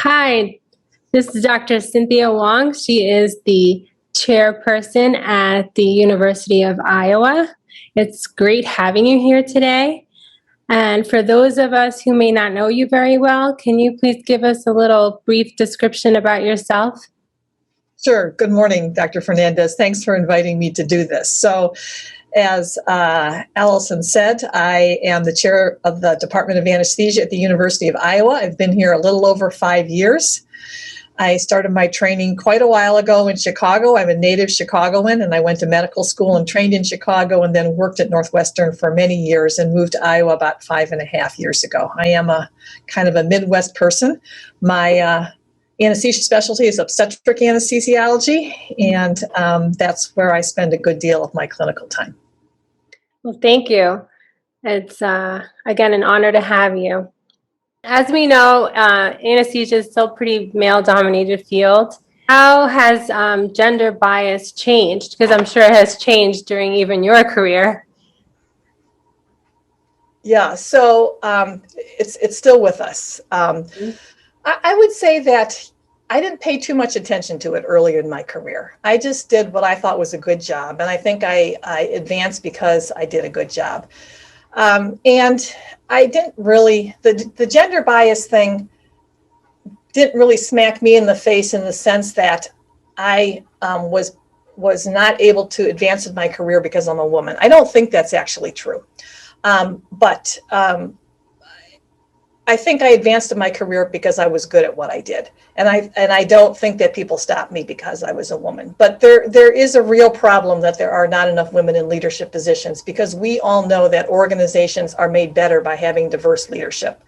Hi, this is Dr. Cynthia Wong. She is the chairperson at the University of Iowa. It's great having you here today. And for those of us who may not know you very well, can you please give us a little brief description about yourself? Sure. Good morning, Dr. Fernandez. Thanks for inviting me to do this. So, as Allison said, I am the chair of the Department of Anesthesia at the University of Iowa. I've been here a little over 5 years. I started my training quite a while ago in Chicago. I'm a native Chicagoan, and I went to medical school and trained in Chicago and then worked at Northwestern for many years and moved to Iowa about 5.5 years ago. I am a kind of a Midwest person. My anesthesia specialty is obstetric anesthesiology, and that's where I spend a good deal of my clinical time. Well, thank you. It's, again, an honor to have you. As we know, anesthesia is still a pretty male-dominated field. How has gender bias changed? Because I'm sure it has changed during even your career. Yeah, so it's still with us. I would say that I didn't pay too much attention to it earlier in my career. I just did what I thought was a good job, and I think I advanced because I did a good job. And I didn't really, the gender bias thing didn't really smack me in the face in the sense that I was not able to advance in my career because I'm a woman. I don't think that's actually true. But I think I advanced in my career because I was good at what I did. And I don't think that people stopped me because I was a woman. But there is a real problem that there are not enough women in leadership positions, because we all know that organizations are made better by having diverse leadership.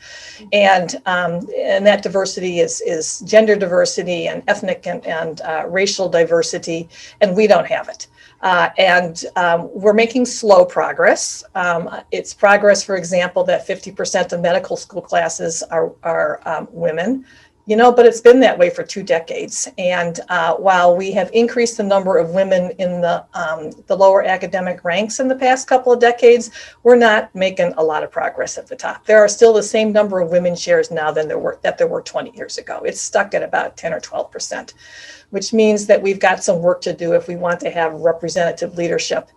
And that diversity is gender diversity and ethnic and racial diversity, and we don't have it. We're making slow progress. It's progress, for example, that 50% of medical school classes are women, but it's been that way for 2 decades. And while we have increased the number of women in the lower academic ranks in the past couple of decades, we're not making a lot of progress at the top. There are still the same number of women chairs now than there were 20 years ago. It's stuck at about 10 or 12%. Which means that we've got some work to do if we want to have representative leadership.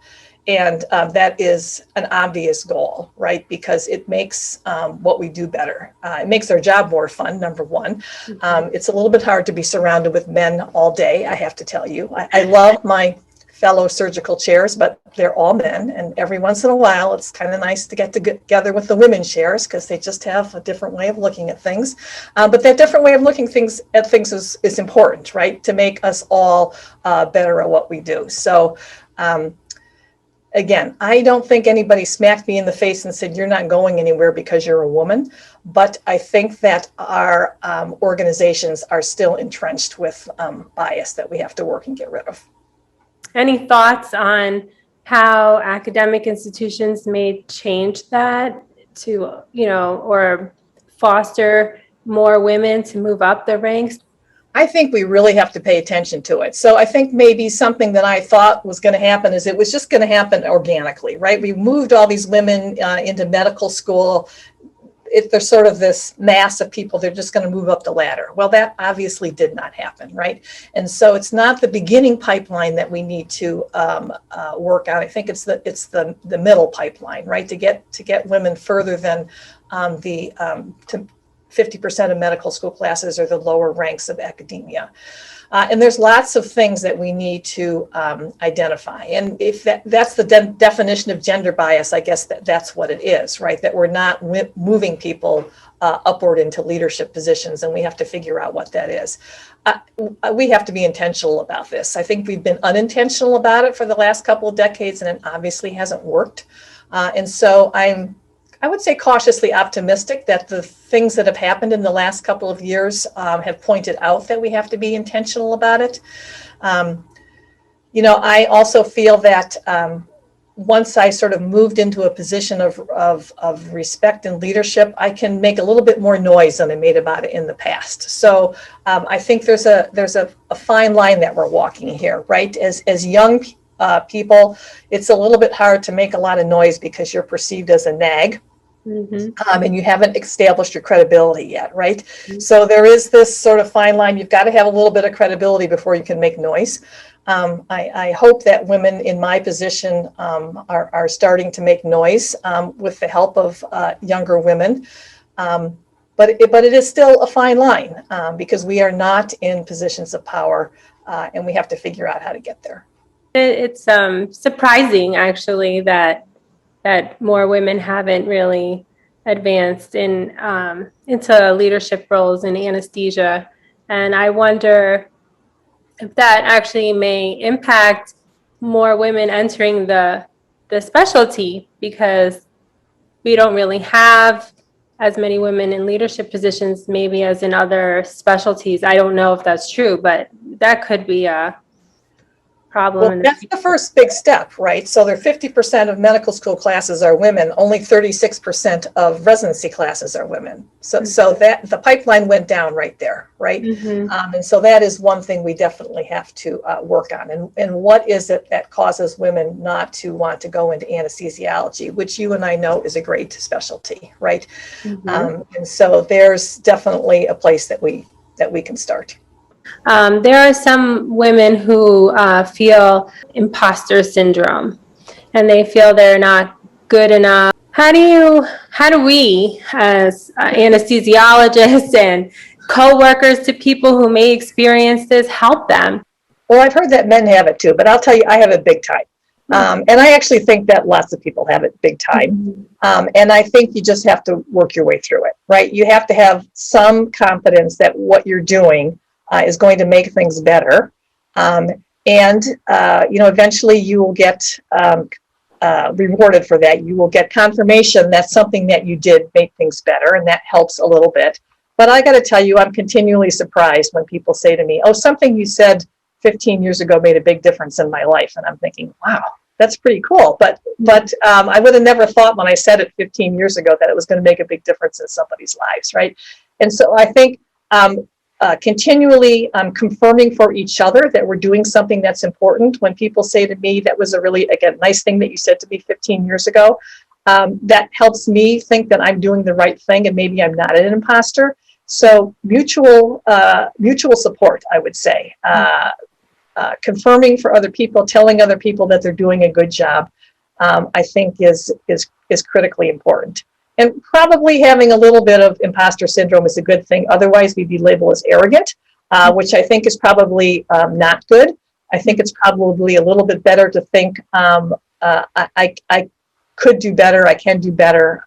And that is an obvious goal, right? Because it makes what we do better. It makes our job more fun, number one. It's a little bit hard to be surrounded with men all day, I have to tell you. I love my fellow surgical chairs, but they're all men. And every once in a while, it's kind of nice to get together with the women's chairs, because they just have a different way of looking at things. But that different way of looking at things is important, right? To make us all better at what we do. So again, I don't think anybody smacked me in the face and said, you're not going anywhere because you're a woman. But I think that our organizations are still entrenched with bias that we have to work and get rid of. Any thoughts on how academic institutions may change that to, or foster more women to move up the ranks? I think we really have to pay attention to it. So I think maybe something that I thought was going to happen is it was just going to happen organically, right? We moved all these women into medical school. There's sort of this mass of people, they're just going to move up the ladder. Well, that obviously did not happen, right? And so it's not the beginning pipeline that we need to work on. I think it's the middle pipeline, right? To get women further than to 50% of medical school classes or the lower ranks of academia. And there's lots of things that we need to identify. And if that's the definition of gender bias, I guess that's what it is, right? That we're not moving people upward into leadership positions, and we have to figure out what that is. We have to be intentional about this. I think we've been unintentional about it for the last couple of decades, and it obviously hasn't worked. And so I would say cautiously optimistic that the things that have happened in the last couple of years have pointed out that we have to be intentional about it. I also feel that once I sort of moved into a position of respect and leadership, I can make a little bit more noise than I made about it in the past. So I think there's a fine line that we're walking here, right? As young people, it's a little bit hard to make a lot of noise because you're perceived as a nag. And you haven't established your credibility yet, right? So there is this sort of fine line. You've got to have a little bit of credibility before you can make noise. I hope that women in my position are starting to make noise with the help of younger women. But it is still a fine line because we are not in positions of power and we have to figure out how to get there. It's surprising, actually, that more women haven't really advanced into leadership roles in anesthesia. And I wonder if that actually may impact more women entering the specialty, because we don't really have as many women in leadership positions maybe as in other specialties. I don't know if that's true, but that could be a problem. Well, that's the first big step, right? So there 50% of medical school classes are women, only 36% of residency classes are women. So that the pipeline went down right there, right? And so that is one thing we definitely have to work on. And what is it that causes women not to want to go into anesthesiology, which you and I know is a great specialty, right? And so there's definitely a place that we can start. There are some women who feel imposter syndrome, and they feel they're not good enough. How do we, as anesthesiologists and co-workers to people who may experience this, help them? Well, I've heard that men have it too, but I'll tell you, I have it big time. And I actually think that lots of people have it big time. And I think you just have to work your way through it, right? You have to have some confidence that what you're doing is going to make things better. Eventually you will get rewarded for that. You will get confirmation that something that you did make things better, and that helps a little bit. But I got to tell you, I'm continually surprised when people say to me, oh, something you said 15 years ago made a big difference in my life. And I'm thinking, wow, that's pretty cool. But I would have never thought when I said it 15 years ago that it was going to make a big difference in somebody's lives, right? And so I think continually confirming for each other that we're doing something that's important. When people say to me, that was a really, again, nice thing that you said to me 15 years ago, that helps me think that I'm doing the right thing and maybe I'm not an imposter. So mutual support, I would say. Confirming for other people, telling other people that they're doing a good job, I think is critically important. And probably having a little bit of imposter syndrome is a good thing. Otherwise, we'd be labeled as arrogant, which I think is probably not good. I think it's probably a little bit better to think I could do better, I can do better.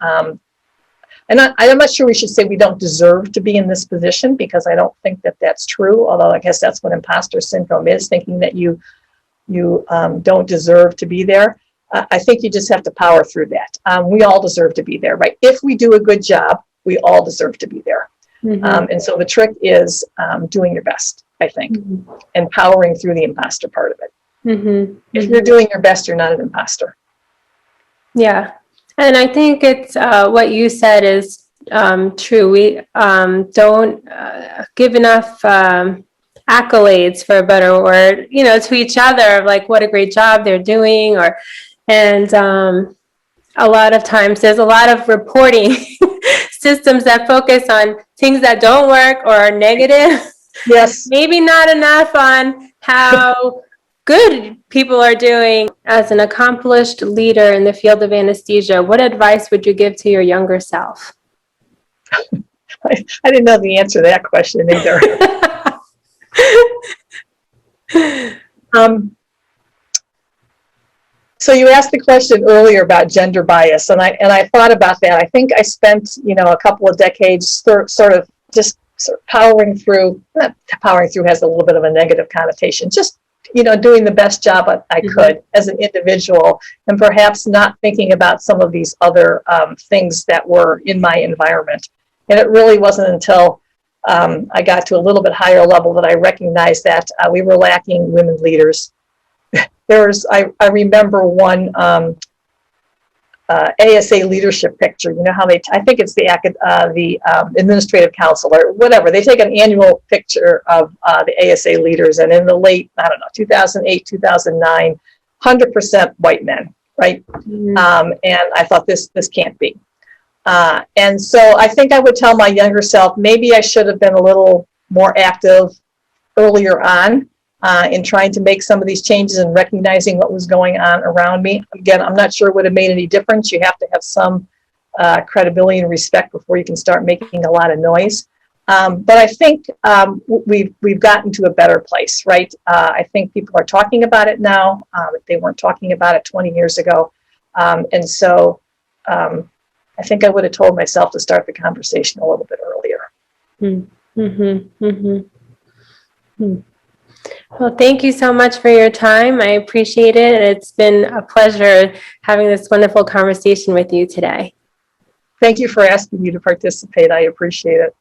And I'm not sure we should say we don't deserve to be in this position, because I don't think that that's true. Although I guess that's what imposter syndrome is, thinking that you don't deserve to be there. I think you just have to power through that. We all deserve to be there, right? If we do a good job, we all deserve to be there. And so the trick is doing your best, I think, and powering through the imposter part of it. If you're doing your best, you're not an imposter. Yeah. And I think it's what you said is true. We don't give enough accolades, for a better word, to each other, like what a great job they're doing, and a lot of times there's a lot of reporting systems that focus on things that don't work or are negative. Yes. Maybe not enough on how good people are doing. As an accomplished leader in the field of anesthesia, what advice would you give to your younger self? I didn't know the answer to that question either. So you asked the question earlier about gender bias, and I thought about that. I think I spent a couple of decades sort of powering through. Not powering through has a little bit of a negative connotation. Just doing the best job I could as an individual, and perhaps not thinking about some of these other things that were in my environment. And it really wasn't until I got to a little bit higher level that I recognized that we were lacking women leaders. I remember one ASA leadership picture. You know how I think it's the administrative council or whatever. They take an annual picture of the ASA leaders, and in the late, 2008, 2009, 100% white men, right? And I thought this can't be. And so I think I would tell my younger self, maybe I should have been a little more active earlier on in trying to make some of these changes and recognizing what was going on around me. Again, I'm not sure it would have made any difference. You have to have some credibility and respect before you can start making a lot of noise. But I think we've gotten to a better place, right? I think people are talking about it now. They weren't talking about it 20 years ago. And so I think I would have told myself to start the conversation a little bit earlier. Mm-hmm, mm-hmm. Well, thank you so much for your time. I appreciate it. It's been a pleasure having this wonderful conversation with you today. Thank you for asking me to participate. I appreciate it.